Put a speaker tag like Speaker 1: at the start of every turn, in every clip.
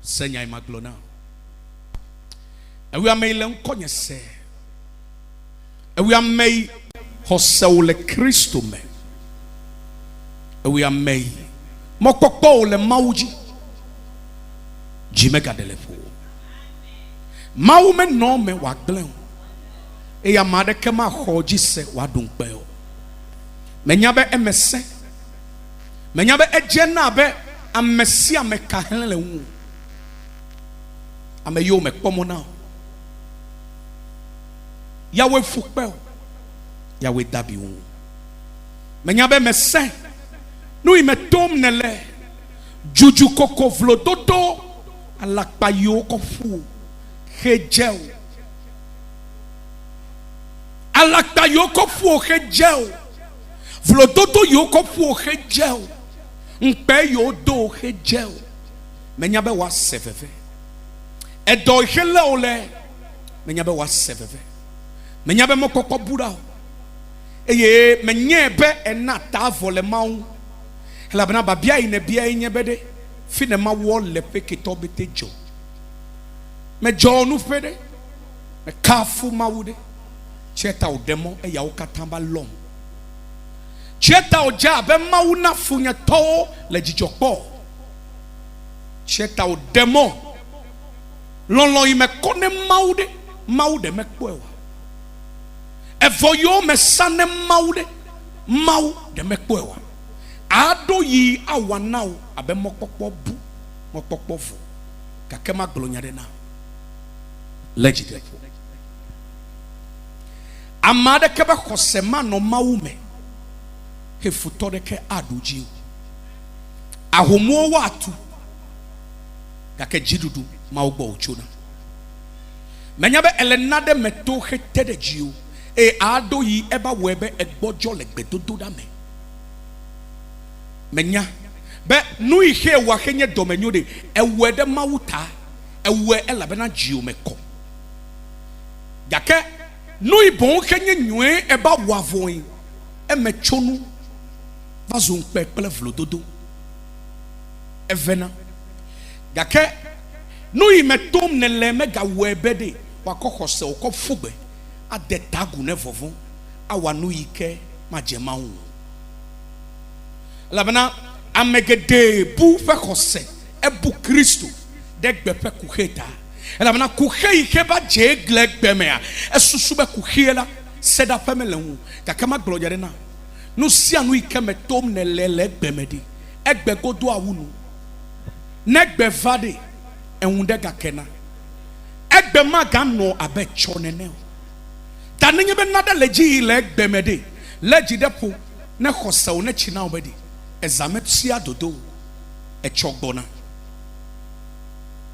Speaker 1: Senya Maglona. And we are mailing Conyese. And we are made Hosseule Christo me. And we are made Mokoko le Mauji Jimeka de Lepo. Maume no me waglen. E ya made kema hoji se wadunkbeo. Menyabe emese. Menyabe ejena be amesia me kahenle wu. Ame yo me pomona. Yahweh fukbeo. Yahweh dabi wu. Menyabe mese. Nou i me tom nele. Juju koko vlododo. Alakpa yo kofu. Hejel. Alakpa yo kofu hejel. Vlododo yo kofu hejel. Mpe yo do hejel. Menyabe wa sefefe. Edo hele ole. Menyabe wa sefefe. Menyabe mokoko bura. Eye menyebe enata vole maun. Hela bana babia ine bia inyebede. Fine ma wole peke tobete jo. Me jo nu fede. Me kafu maude. Cheta udemo e ya ukatamba lom. Cheta oja be mauna funya to le jijokpo. Cheta udemo. Lolo ime kone maude. Maude me kwewa. Evoyo me sane maude. Maude me kwewa. Ado yi awanao abe mokpokpo bu. Mokpokpo fu. Kakema glonyade na. Legit. Amade kebe kosema no maume. He futode ke aduji. Ahomo watu. Kake jidudu maugbo uchuna. Menyabe elenade meto he tede jiu. E ado yi eba webe egbojo legbedodo dame. Menya. Be nui he wakenye domenyo de. Ewe de mauta. Ewe elabena jiu meko. Yake nui bon kenye nyue eba wavoin. Eme chonu. Vazon pekple vlododo. Evena. Yake nui metom ne leme ga webede. Wako se oko fube. A detagu ne vovon. A wanui ke majema un. Labana amegede bu fe kose. Ebu Kristo. Degbe pe kuheta. Labana kuhei keba je glek bemea. Esusube kuhiela. Seda pemele un. Kakama glojare na. No si anu ikeme tom ne lele bemedi. Egbe godo awunu. Negbe vade. Enwunde gakena. Egbe magano abe chonene. Taninye be nada leji ile bemedi. Leji depo. Ne khosa one china obedi. Ezamet siya dodo. Echogbona.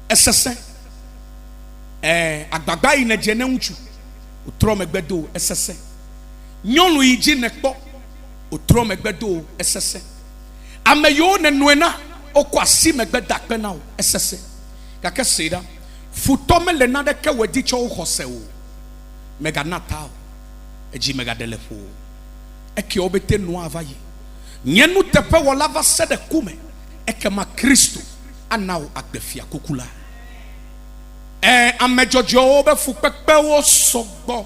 Speaker 1: Esese. Agbagba ine jene unchu. Utro megbedo esese. Nyonu iji nekpo. Utro megbedo esese. Ameyo ne nuena. Okwa si megbeda pena esese. Kake seda. Futome le nade ke wedi cho uhose o. Mega nata. Eji mega delefo. Eke obete no avaye. Nyenu tepe walava sede kume. Eke ma Kristo. Anao agbefia kukula. Amejojo obe fukpekpe wo sogbo.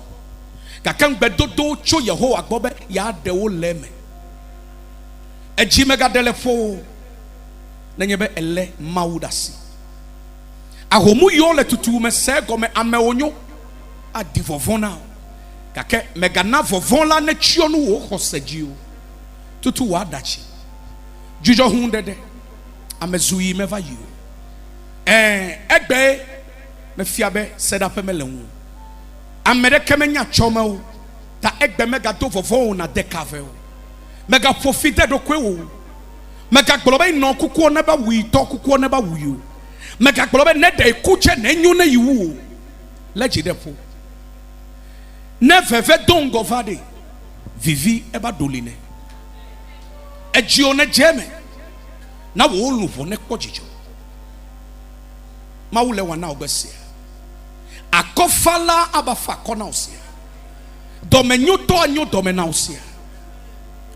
Speaker 1: Kakang bedodo cho Yehowa agbobe ya de wo leme. Eji mega delefo. Nenyebe ele maudasi. Ahomu yo le tutu me se gome ame onyo. A divovona. Kake megana vovon ne chionu wo hoseji o. Tutu wa dachi. Jujo hundede. Amezui meva yu. Egbe me fiabe seda pemele wu. Amere kemenya chome o. Ta egbe mega do vovon na dekave o. Mega profite do kwe o. Mega global no kukuo neba wi to kukuo neba wi. Mega global ne de kuche ne nyu ne yu. Leji depo. Ne veve dongo vade. Vivi eba doline. Ejio ne jeme. Na wo luvo ne kojijo. Ma ule wana obesia. Akofala abafa kona osia. Domenyo to anyo domena osia.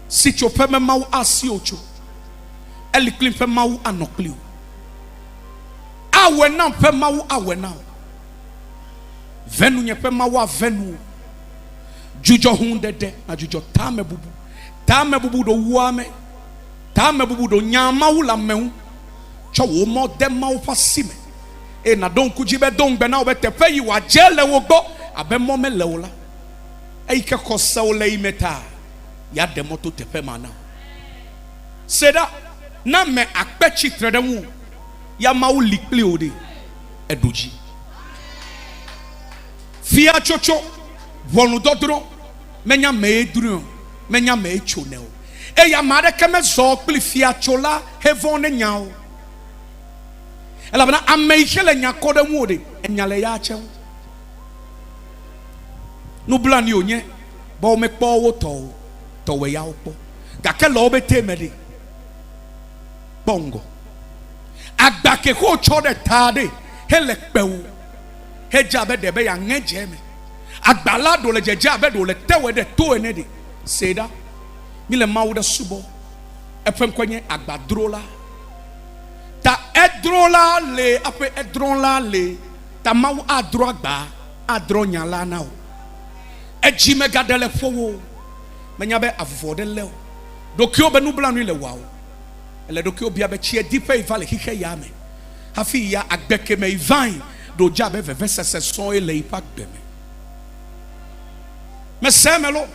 Speaker 1: Si chopeme mau asi ocho. Eliklimpe mau anokliu. awena pema wo awena venu nye pema wo venu jujo hundede na jujo tame bubu do wuame tame bubu do nyama wo la mehu cho wo mo de ma wo fasime e na don kujibe don gbe na wo betepe yi wa jele wo gbo abe mo me lewola e ke kosa wo le imeta ya de moto tepe mana seda na me akpechi tredemu ya ma wo likple ode edoji fia chocho vonu dodro menya me edru menya me chonel e ya mare keme zo kpli fia chola hevon ne nyao ela bana ameihele nyakode mu ode enyale ya achew no bla ni onye ba o me po wo to we ya opo gake lo be temede bongo agbake ko chode tade hele pewu heja be de be ya ngeje me agbala do le jeja be do le tewe de to enede seda mi le mawo de subo epem kwenye agbadrola ta edrola le ape edrola le ta mawo adro agba adro nyala na o eji me gadele fowo menya be afofo de le dokio be nu bla nu le wawo ele dokio bia be chie dipe ivale hike ya me hafi ya agbeke me vine do jabe veve sese son ele ipak be me semelo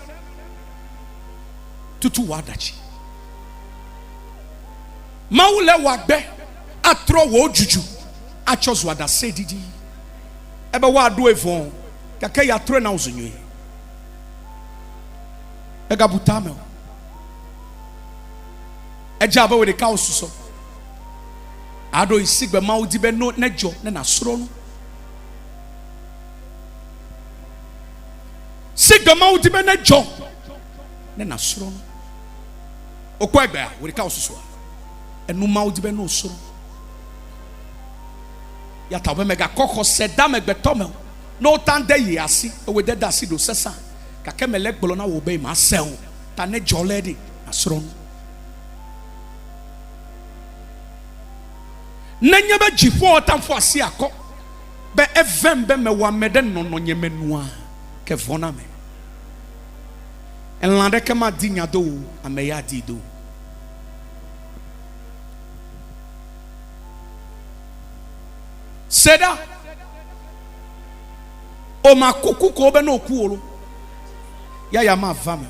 Speaker 1: tutu wadachi maule wagbe atro wo juju achos wada sedidi ebe wa do evon kake ya tro na uzunwe ega butame eja ba we de ka osuso ado isigbe maudi be no nejo na soro no sigbe maudi be nejo na soro no okwa egba we de ka osuso enu maudi be no soro ya ta be mega kokko seda megbe tome no tande yi asi we de dasi do sesa ka kemele gbolo na wo be ma sew ta ne joledi na soro no nanya ba jifo otamfo ase akọ be evem be me wa mede nono nyemenua ke vona me enlande kema dinya do ameya di do seda o makuku ko be no kuolo ya ma vame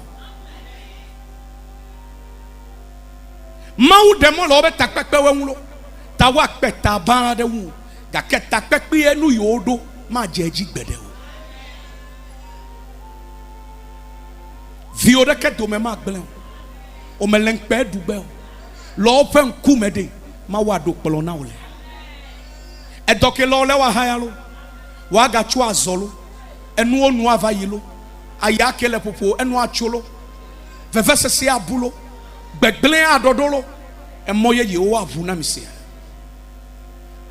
Speaker 1: mawu demo lo be takpepe wenwulo tawa peta ba de wu ga keta pepe enu yodo ma jeji gbede o vi o de ke do me ma gbele o me len pe dugbe o lo fen ku me de ma wa do polo na ole e doke lo le wa hayalo wa ga chu azolo enu onu ava yilo aya kele popo enu acholo vevese se abulo gbegbele adodolo e moye ye o avu na misia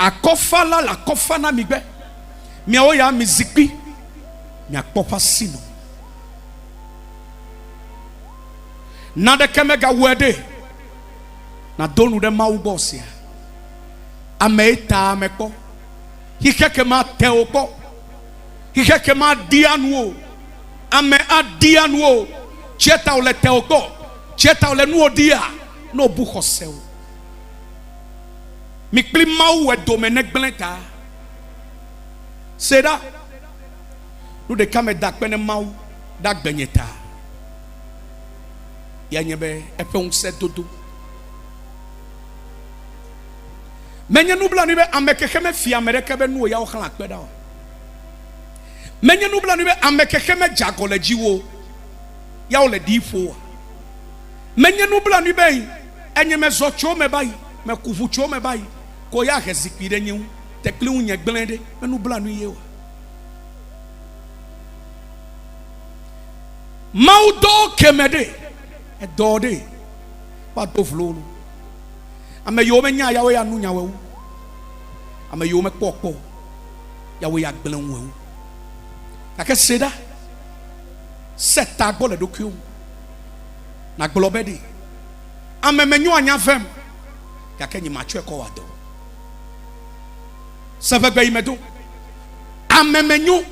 Speaker 1: akofala la kofana migbe mi o ya mizikpi mi akpopa sino na de kemega wede na donu de ma ubosia ameita ameko hikeke ma teopo hikeke ma dianu ame adianu cheta ole teopo cheta ole nu odia no bu hosel mi kli mau e domene gbleta seda no de kame dak pene mau dak benyeta ya nyebe epon se dodo menye nubla ni be amekeke me fi amerika be no ya o khan akpeda o menye nubla ni be amekeke me jagole jiwo ya o le difo menye nubla ni be enye me zocho me bai me kufucho me bai ko ya hezikire nyu tekli unye gblende menu bla nu yewa maudo kemede e dode pa to flolo ame yo me nya ya we anu nya we ame yo me popo ya we ya gblen we ka ke seda seta gbole dokio na globedi ame menyu anya fem ka ke nyi macho e ko wado Savagay medo. Amemenyo.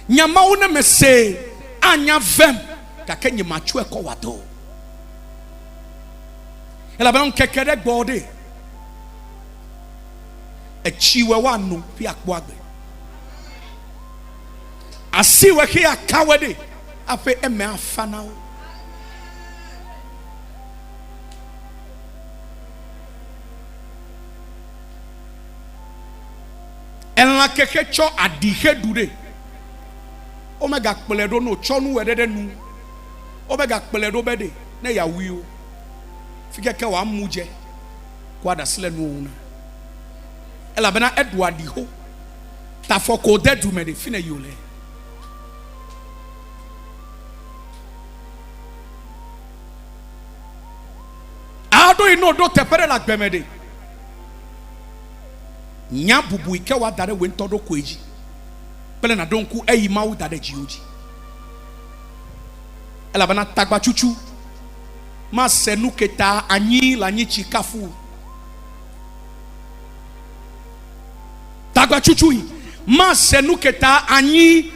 Speaker 1: Nyamauna me say. Anya vem. Kakenye machue ko wato. Elaban kekere body. A chiwe wanu piakwabe. Asiwe kia kawede. Afe eme afanao. En la keke cho adihe dure. Omega kpeledo no chonu wedede nu. Omega kpeledo bede ne ya wiyo. Fike ke wa muje kwa da sile nu una. Ela bena Edward diho. Ta foko de dumede fine yole. Ado ino do tepere la gbemede. Nya bubu ike wa dare we ntodo kweji. Pele na donku eyi mawu dare jioji. Ela bana tagba chuchu. Ma senu keta anyi la nyi chikafu. Tagba chuchu yi. Ma senu keta anyi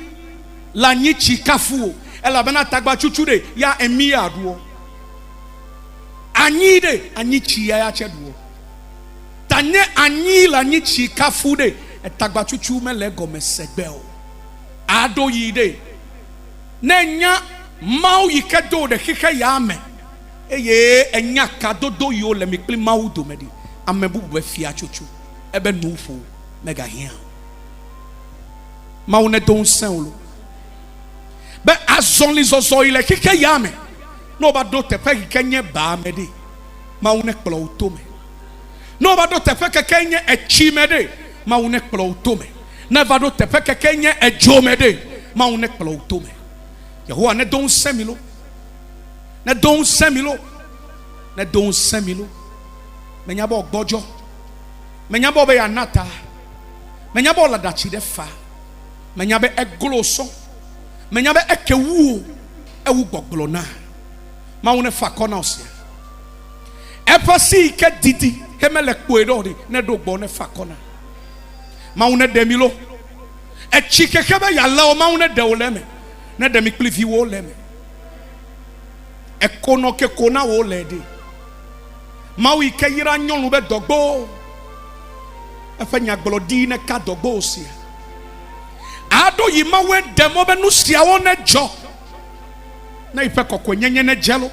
Speaker 1: la nyi chikafu. Ela bana tagba chuchu de ya emi aduo. Anyi de anyi chi ya cheduo. Tanye anyi la nyi chikafu de etagba chuchu me lego me segbeo. Ado yi de. Nenya mau yikedo de kike ya me. Eye enya kadodo yo le mikli mau do medi. Amebu be fia chuchu. Ebe nufu mega hia. Mau ne don senlo. Be azonli zozo ile kike ya me. No ba do tepe kenye ba medi. Ma une kplo utome. No ba do tepe kenye echi medi. Ma une kplo utome. Never do tepe kenye ejo medi. Ma une kplo utome. Yehowa ne don semilo. Ne don semilo. Ne don semilo. Menyabo ogbojo. Menyabo be yanata. Menyabo ladachi de fa. Menyabe egloso. Menyabe ekewu. Ewu gbogblo na. Ma une fa kona osia. Epasi ke didi hemele kpoedori ne do gbo ne fa kona. Ma une demilo. E chike kebe ya la o ma une de oleme. Ne demi klifi wo leme. E kono ke kona wo lede. Ma wi ke yira nyonu be dogbo. E fa nyaglodi ne ka dogbo osia. Ado yi ma we demo be nu sia wo ne jo. Na ife kokwe nyenye ne jelo.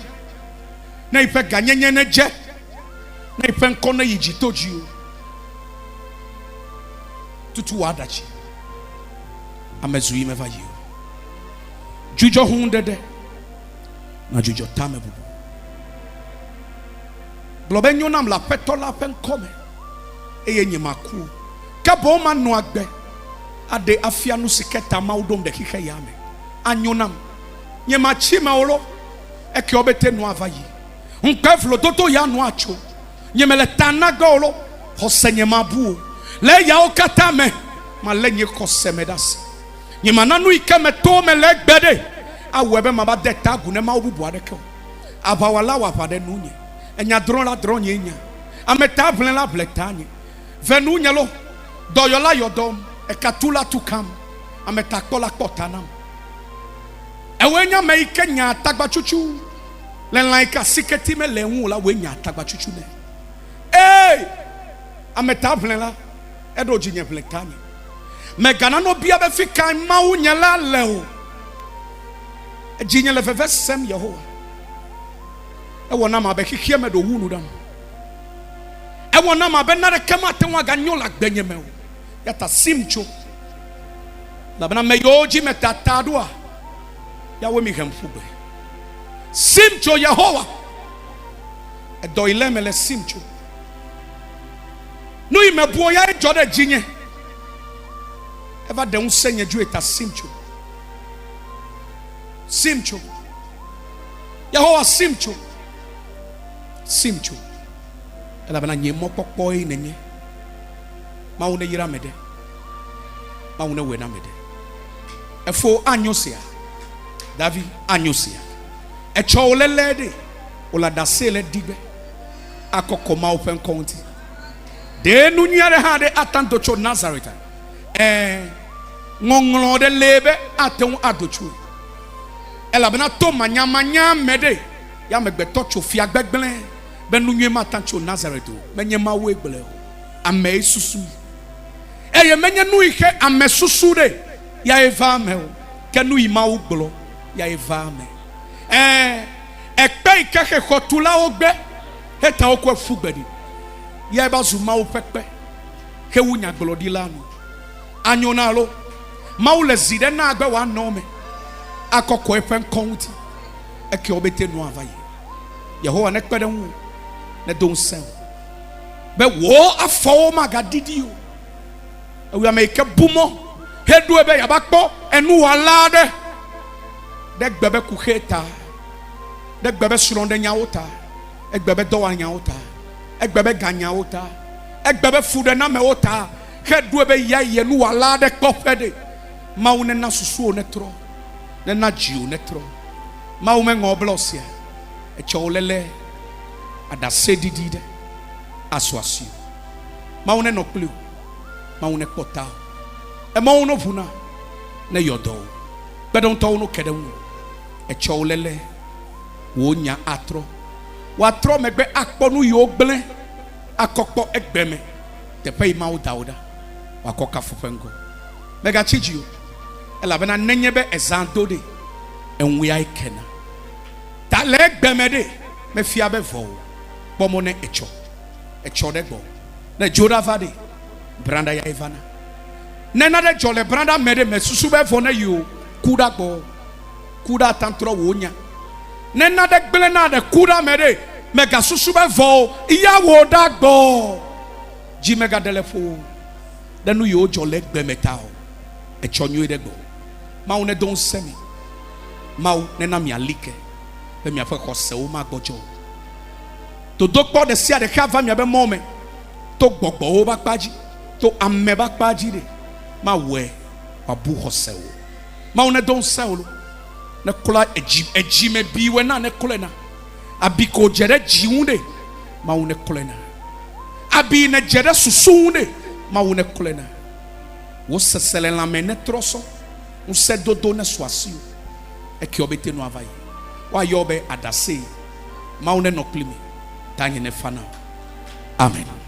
Speaker 1: Na ife ganyenye ne je. Na ife nkone yijitoji o. Tutu wadachi. Amezui meva yi o. Jujo hundede. Na jujo tame bubu. Globe nyonam la peto la pen kome. Eye nyimaku. Kabo ma no agbe. Ade afia nu siketa ma udom de kike yame. Anyonam. Nyema chima olo eke obete no avayi nkaflo toto ya no acho nyemele tanaga olo hosenyema buo le ya okata me malenye kosemedas nyema nanu ikeme to me legbede awebe maba deta gune ma obubu adeke abawala wa pade nunye enya dron la dron nyenya ameta blen la bletanye venu nyelo doyola yodom ekatula tukam ameta kola kotanam. Ewenya me ikenya tagba chuchu le laika siketi me le hu la wenya tagba chuchu ne ameta blela edo jinye blekanye me gana no bia be fika ma wu nyala le o jinye le feve sem Yehowa wona ma be kikie me do hunu dam wona ma be na de kama te wa ganyola gbenye me o yata simcho la bana me yoji metatadua Yawe mi hemfube. Simcho Yehowa. Edoile mele simcho. No imebuo ya jode jinye. Eva de unsenye ju eta simcho. Simcho. Yehowa simcho. Simcho. Ela bana nye mokpokpo nenye. Ma une yira mede. Ma une wena mede. Efo anyosia. Davi anyusia echo olelede ola dasele dibe akokoma open county de nu nyare ha de atanto cho Nazareth ngonglo de lebe aten adochu elabena to manya mede ya megbeto chofia gbegblen benu nwema tancho Nazareto menyema we gbele ame susu eye menye nu ihe ame susu de ya eva me kenu ima wo gblo ya eva me ekpe ikeke khotula ogbe heta okwa fugbedi ya ba zuma wo pepe ke wunya gblo di lanu anyonalo maule zide na agbe wa nome akoko efen konti eke obete no avaye Yehowa ne kpede hu ne don sen be wo afo magadidi o we ameke bumo hedu ebe yabakpo enu walade de gbebe ku heta de gbebe suronde nyawota egbebe dowa nyawota egbebe ganyawota egbebe fude na mewota hedu ebe yaye nu walade kopede maune na susu ne tro ne na jiu ne tro maume ngoblosia e cholele adase didide aswasio maune no plu maune kota e maune funa ne yodo bedon to no kedewu e cholele wonya atro watro megbe akponu yo gble akokpo egbeme te pay mau dauda wakoka fufengo mega chijio elabena nenyebe ezandode enwe ai kena ta le gbemede me fia be vo pomone echo de go na joda vade branda ya ivana nena de jole branda mede me susu be vo na yo kuda go kuda tantro wonya nena de gbele na de kuda mede mega susu be vo iya wo da go ji mega delefo de nu yo jole gbemeta o echo nyu de go mau ne don semi mau ne na mi alike be mi afa kose o ma gbojo to dokpo de sia de kava mi abe mome to gbogbo o ba paji to amme ba paji de ma we abu kose o mau ne don se o ne kula eji me bi we na ne kula na abi ko jere jiunde mau ne kula na abi ne jere susunde mau ne kula na wo sesele la me ne troso un se dodo na swasio e ki obete no avaye wa yobe adase ma une no klimi tanye ne fana amen.